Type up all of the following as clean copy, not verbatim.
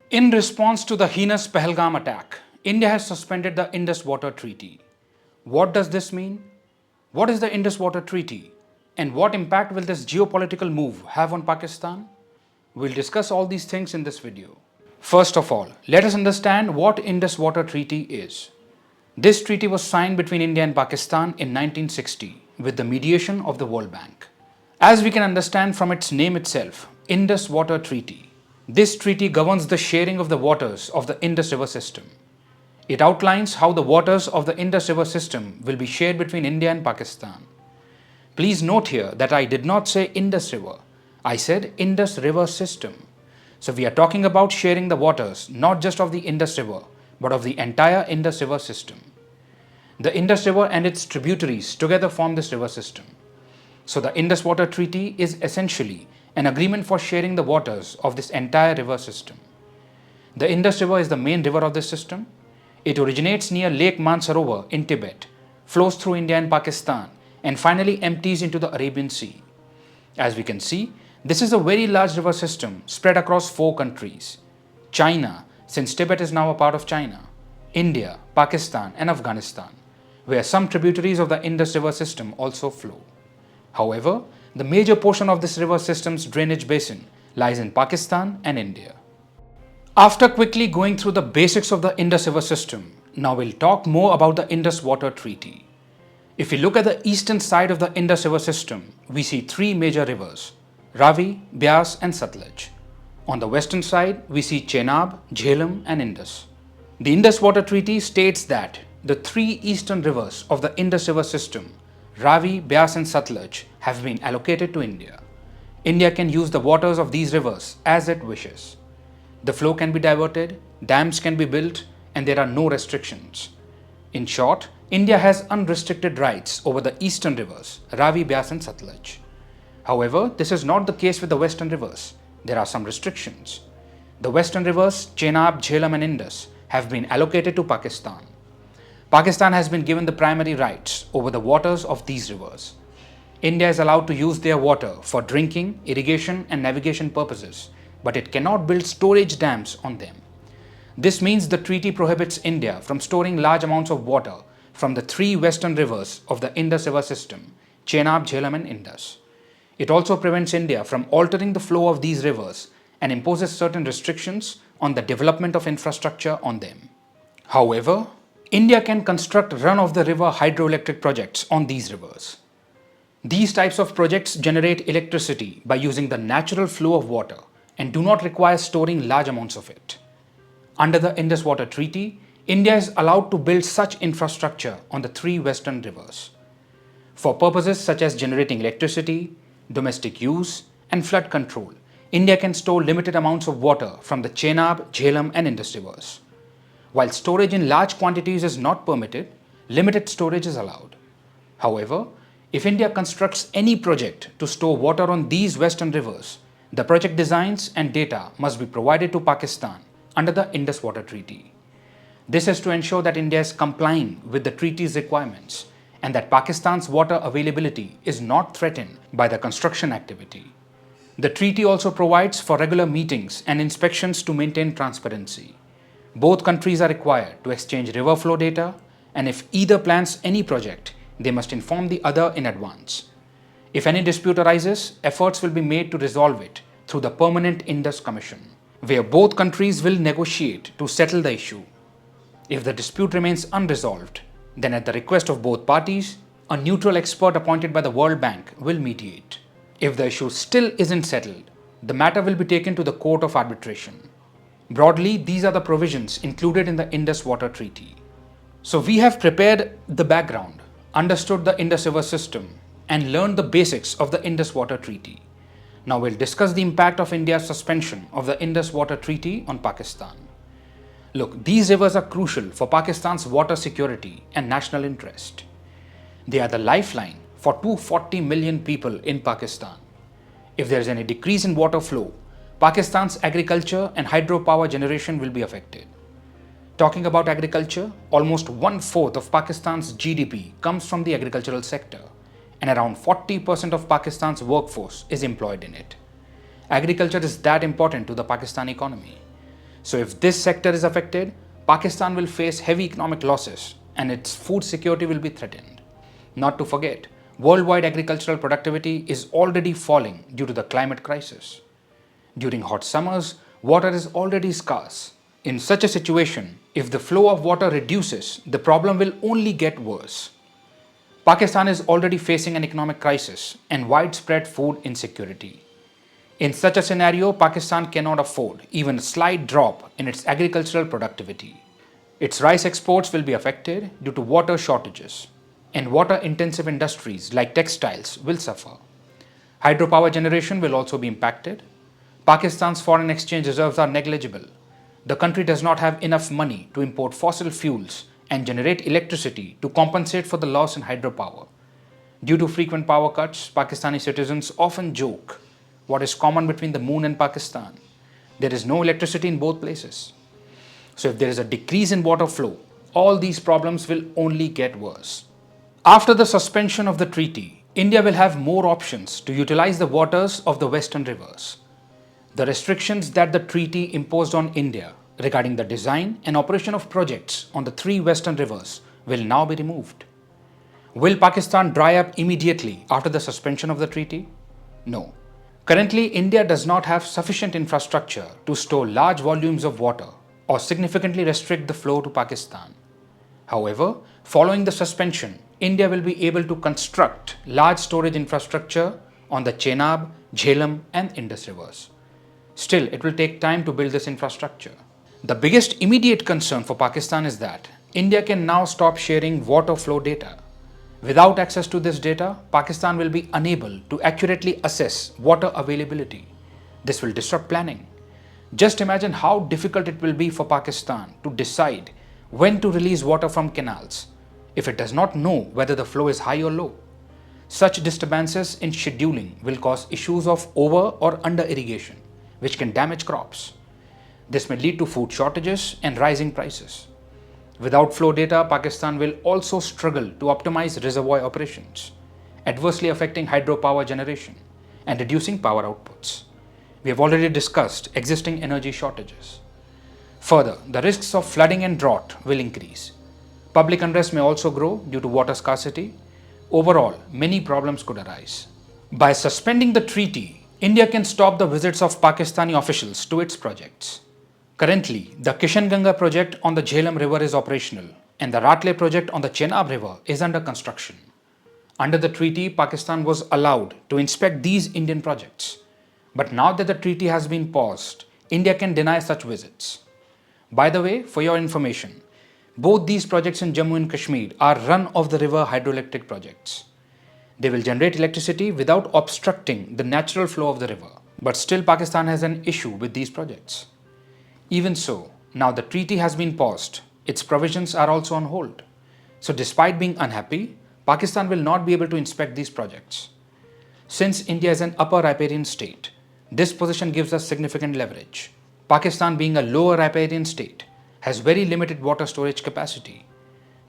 In response to the heinous Pahalgam attack, India has suspended the Indus Water Treaty. What does this mean? What is the Indus Water Treaty? And what impact will this geopolitical move have on Pakistan? We'll discuss all these things in this video. First of all, let us understand what Indus Water Treaty is. This treaty was signed between India and Pakistan in 1960 with the mediation of the World Bank. As we can understand from its name itself, Indus Water Treaty. This treaty governs the sharing of the waters of the Indus River system. It outlines how the waters of the Indus River system will be shared between India and Pakistan. Please note here that I did not say Indus River. I said Indus River system. So we are talking about sharing the waters not just of the Indus River but of the entire Indus River system. The Indus River and its tributaries together form this river system. So the Indus Water Treaty is essentially an agreement for sharing the waters of this entire river system. The Indus River is the main river of this system. It originates near Lake Mansarovar in Tibet, flows through India and Pakistan, and finally empties into the Arabian Sea. As we can see, this is a very large river system spread across 4 countries: China, since Tibet is now a part of China, India, Pakistan, and Afghanistan, where some tributaries of the Indus River system also flow. However, the major portion of this river system's drainage basin lies in Pakistan and India. After quickly going through the basics of the Indus River system, now we'll talk more about the Indus Water Treaty. If we look at the eastern side of the Indus River system, we see 3 major rivers: Ravi, Beas, and Satluj. On the western side, we see Chenab, Jhelum, and Indus. The Indus Water Treaty states that the 3 eastern rivers of the Indus River system, Ravi, Beas, and Satluj, have been allocated to India. India can use the waters of these rivers as it wishes. The flow can be diverted, dams can be built, and there are no restrictions. In short, India has unrestricted rights over the eastern rivers, Ravi, Beas, and Satluj. However, this is not the case with the western rivers. There are some restrictions. The western rivers, Chenab, Jhelum, and Indus, have been allocated to Pakistan. Pakistan has been given the primary rights over the waters of these rivers. India is allowed to use their water for drinking, irrigation, and navigation purposes, but it cannot build storage dams on them. This means the treaty prohibits India from storing large amounts of water from the 3 western rivers of the Indus River system, Chenab, Jhelum, and Indus. It also prevents India from altering the flow of these rivers and imposes certain restrictions on the development of infrastructure on them. However, India can construct run-of-the-river hydroelectric projects on these rivers. These types of projects generate electricity by using the natural flow of water and do not require storing large amounts of it. Under the Indus Water Treaty, India is allowed to build such infrastructure on the 3 western rivers. For purposes such as generating electricity, domestic use, and flood control, India can store limited amounts of water from the Chenab, Jhelum, and Indus rivers. While storage in large quantities is not permitted, limited storage is allowed. However, if India constructs any project to store water on these western rivers, the project designs and data must be provided to Pakistan under the Indus Water Treaty. This is to ensure that India is complying with the treaty's requirements and that Pakistan's water availability is not threatened by the construction activity. The treaty also provides for regular meetings and inspections to maintain transparency. Both countries are required to exchange river flow data, and if either plans any project, they must inform the other in advance. If any dispute arises, efforts will be made to resolve it through the Permanent Indus Commission, where both countries will negotiate to settle the issue. If the dispute remains unresolved, then at the request of both parties, a neutral expert appointed by the World Bank will mediate. If the issue still isn't settled, the matter will be taken to the Court of Arbitration. Broadly, these are the provisions included in the Indus Water Treaty. So we have prepared the background, understood the Indus River system, and learned the basics of the Indus Water Treaty. Now we'll discuss the impact of India's suspension of the Indus Water Treaty on Pakistan. Look, these rivers are crucial for Pakistan's water security and national interest. They are the lifeline for 240 million people in Pakistan. If there is any decrease in water flow, Pakistan's agriculture and hydropower generation will be affected. Talking about agriculture, almost 1/4 of Pakistan's GDP comes from the agricultural sector, and around 40% of Pakistan's workforce is employed in it. Agriculture is that important to the Pakistan economy. So if this sector is affected, Pakistan will face heavy economic losses and its food security will be threatened. Not to forget, worldwide agricultural productivity is already falling due to the climate crisis. During hot summers, water is already scarce. In such a situation, if the flow of water reduces, the problem will only get worse. Pakistan is already facing an economic crisis and widespread food insecurity. In such a scenario, Pakistan cannot afford even a slight drop in its agricultural productivity. Its rice exports will be affected due to water shortages, and water-intensive industries like textiles will suffer. Hydropower generation will also be impacted. Pakistan's foreign exchange reserves are negligible. The country does not have enough money to import fossil fuels and generate electricity to compensate for the loss in hydropower. Due to frequent power cuts, Pakistani citizens often joke what is common between the moon and Pakistan. There is no electricity in both places. So if there is a decrease in water flow, all these problems will only get worse. After the suspension of the treaty, India will have more options to utilize the waters of the western rivers. The restrictions that the treaty imposed on India regarding the design and operation of projects on the three western rivers will now be removed. Will Pakistan dry up immediately after the suspension of the treaty? No. Currently, India does not have sufficient infrastructure to store large volumes of water or significantly restrict the flow to Pakistan. However, following the suspension, India will be able to construct large storage infrastructure on the Chenab, Jhelum and Indus rivers. Still, it will take time to build this infrastructure. The biggest immediate concern for Pakistan is that India can now stop sharing water flow data. Without access to this data, Pakistan will be unable to accurately assess water availability. This will disrupt planning. Just imagine how difficult it will be for Pakistan to decide when to release water from canals if it does not know whether the flow is high or low. Such disturbances in scheduling will cause issues of over or under irrigation, which can damage crops. This may lead to food shortages and rising prices. Without flow data, Pakistan will also struggle to optimize reservoir operations, adversely affecting hydropower generation and reducing power outputs. We have already discussed existing energy shortages. Further, the risks of flooding and drought will increase. Public unrest may also grow due to water scarcity. Overall, many problems could arise. By suspending the treaty, India can stop the visits of Pakistani officials to its projects. Currently, the Kishanganga project on the Jhelum River is operational and the Ratle project on the Chenab River is under construction. Under the treaty, Pakistan was allowed to inspect these Indian projects. But now that the treaty has been paused, India can deny such visits. By the way, for your information, both these projects in Jammu and Kashmir are run-of-the-river hydroelectric projects. They will generate electricity without obstructing the natural flow of the river. But still, Pakistan has an issue with these projects. Even so, now the treaty has been paused, its provisions are also on hold. So despite being unhappy, Pakistan will not be able to inspect these projects. Since India is an upper riparian state, this position gives us significant leverage. Pakistan, being a lower riparian state, has very limited water storage capacity.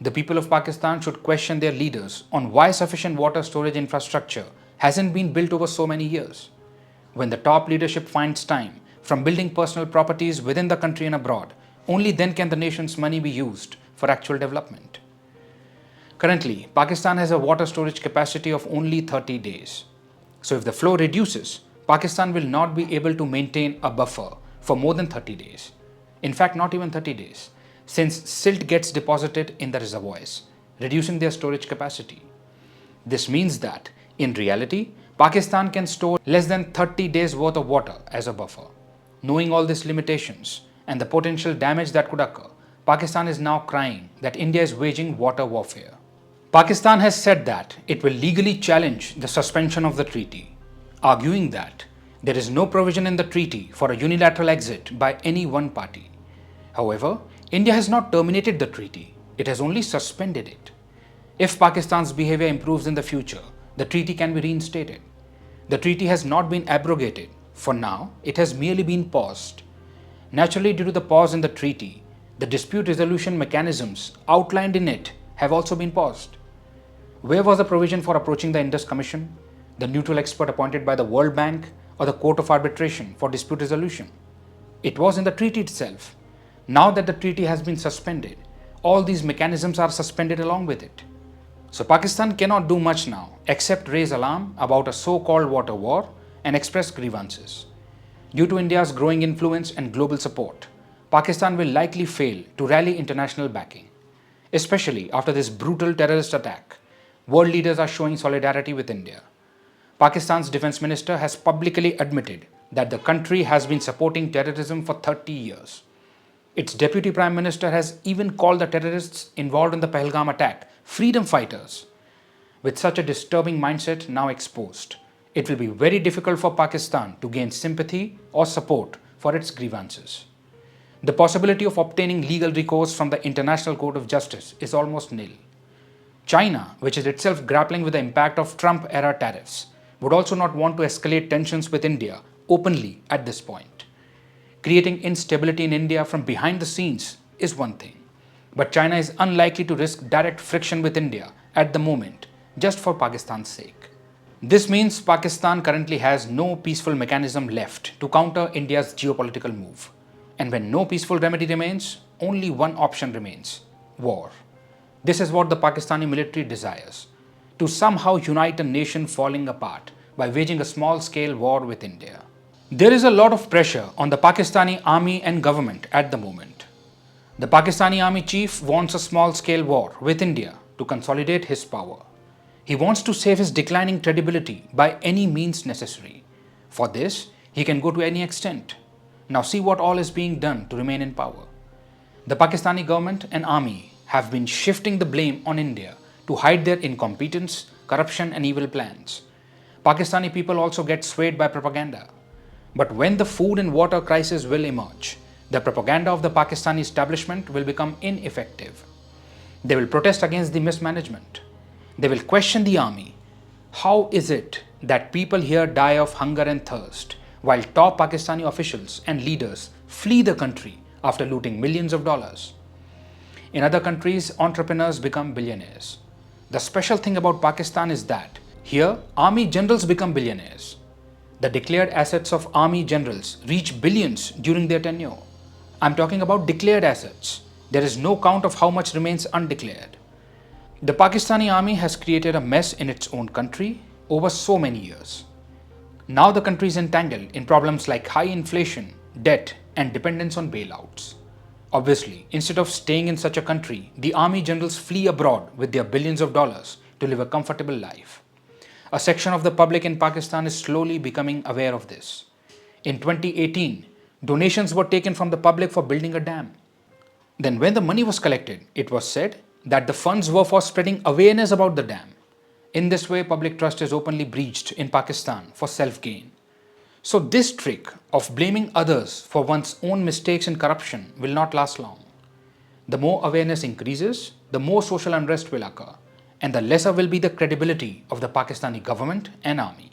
The people of Pakistan should question their leaders on why sufficient water storage infrastructure hasn't been built over so many years. When the top leadership finds time from building personal properties within the country and abroad, only then can the nation's money be used for actual development. Currently, Pakistan has a water storage capacity of only 30 days. So if the flow reduces, Pakistan will not be able to maintain a buffer for more than 30 days. In fact, not even 30 days, since silt gets deposited in the reservoirs, reducing their storage capacity. This means that, in reality, Pakistan can store less than 30 days worth of water as a buffer. Knowing all these limitations and the potential damage that could occur, Pakistan is now crying that India is waging water warfare. Pakistan has said that it will legally challenge the suspension of the treaty, arguing that there is no provision in the treaty for a unilateral exit by any one party. However, India has not terminated the treaty, it has only suspended it. If Pakistan's behavior improves in the future, the treaty can be reinstated. The treaty has not been abrogated. For now, it has merely been paused. Naturally, due to the pause in the treaty, the dispute resolution mechanisms outlined in it have also been paused. Where was the provision for approaching the Indus Commission, the neutral expert appointed by the World Bank, or the Court of Arbitration for dispute resolution? It was in the treaty itself. Now that the treaty has been suspended, all these mechanisms are suspended along with it. So Pakistan cannot do much now except raise alarm about a so-called water war and express grievances. Due to India's growing influence and global support, Pakistan will likely fail to rally international backing. Especially after this brutal terrorist attack, world leaders are showing solidarity with India. Pakistan's defense minister has publicly admitted that the country has been supporting terrorism for 30 years. Its deputy prime minister has even called the terrorists involved in the Pahalgam attack freedom fighters. With such a disturbing mindset now exposed, it will be very difficult for Pakistan to gain sympathy or support for its grievances. The possibility of obtaining legal recourse from the International Court of Justice is almost nil. China, which is itself grappling with the impact of Trump-era tariffs, would also not want to escalate tensions with India openly at this point. Creating instability in India from behind the scenes is one thing, but China is unlikely to risk direct friction with India at the moment just for Pakistan's sake. This means Pakistan currently has no peaceful mechanism left to counter India's geopolitical move. And when no peaceful remedy remains, only one option remains: war. This is what the Pakistani military desires, to somehow unite a nation falling apart by waging a small-scale war with India. There is a lot of pressure on the Pakistani army and government at the moment. The Pakistani army chief wants a small-scale war with India to consolidate his power. He wants to save his declining credibility by any means necessary. For this, he can go to any extent. Now see what all is being done to remain in power. The Pakistani government and army have been shifting the blame on India to hide their incompetence, corruption and evil plans. Pakistani people also get swayed by propaganda. But when the food and water crisis will emerge, the propaganda of the Pakistani establishment will become ineffective. They will protest against the mismanagement. They will question the army. How is it that people here die of hunger and thirst, while top Pakistani officials and leaders flee the country after looting millions of dollars? In other countries, entrepreneurs become billionaires. The special thing about Pakistan is that here, army generals become billionaires. The declared assets of army generals reach billions during their tenure. I'm talking about declared assets. There is no count of how much remains undeclared. The Pakistani army has created a mess in its own country over so many years. Now the country is entangled in problems like high inflation, debt, and dependence on bailouts. Obviously, instead of staying in such a country, the army generals flee abroad with their billions of dollars to live a comfortable life. A section of the public in Pakistan is slowly becoming aware of this. In 2018, donations were taken from the public for building a dam. Then when the money was collected, it was said that the funds were for spreading awareness about the dam. In this way, public trust is openly breached in Pakistan for self-gain. So this trick of blaming others for one's own mistakes and corruption will not last long. The more awareness increases, the more social unrest will occur, and the lesser will be the credibility of the Pakistani government and army.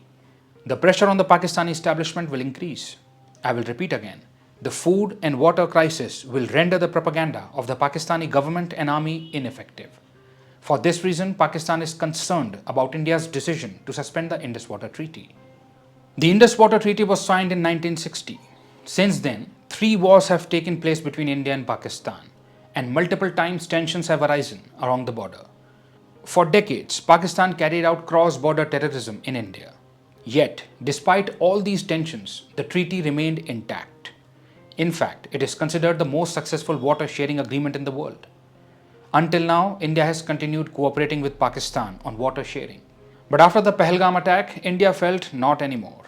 The pressure on the Pakistani establishment will increase. I will repeat again. The food and water crisis will render the propaganda of the Pakistani government and army ineffective. For this reason, Pakistan is concerned about India's decision to suspend the Indus Water Treaty. The Indus Water Treaty was signed in 1960. Since then, 3 wars have taken place between India and Pakistan, and multiple times tensions have arisen along the border. For decades, Pakistan carried out cross-border terrorism in India. Yet, despite all these tensions, the treaty remained intact. In fact, it is considered the most successful water sharing agreement in the world. Until now, India has continued cooperating with Pakistan on water sharing. But after the Pahalgam attack, India felt not anymore.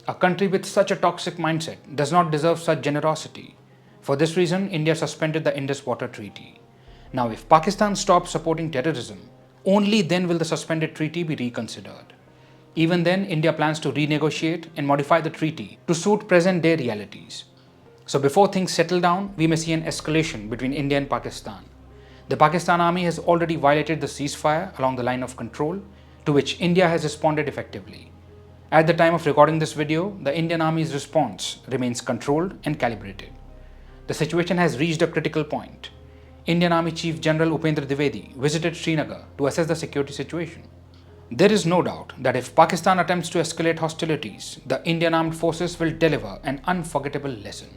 A country with such a toxic mindset does not deserve such generosity. For this reason, India suspended the Indus Water Treaty. Now, if Pakistan stops supporting terrorism, only then will the suspended treaty be reconsidered. Even then, India plans to renegotiate and modify the treaty to suit present-day realities. So before things settle down, we may see an escalation between India and Pakistan. The Pakistan army has already violated the ceasefire along the line of control, to which India has responded effectively. At the time of recording this video, the Indian Army's response remains controlled and calibrated. The situation has reached a critical point. Indian Army Chief General Upendra Dwivedi visited Srinagar to assess the security situation. There is no doubt that if Pakistan attempts to escalate hostilities, the Indian armed forces will deliver an unforgettable lesson.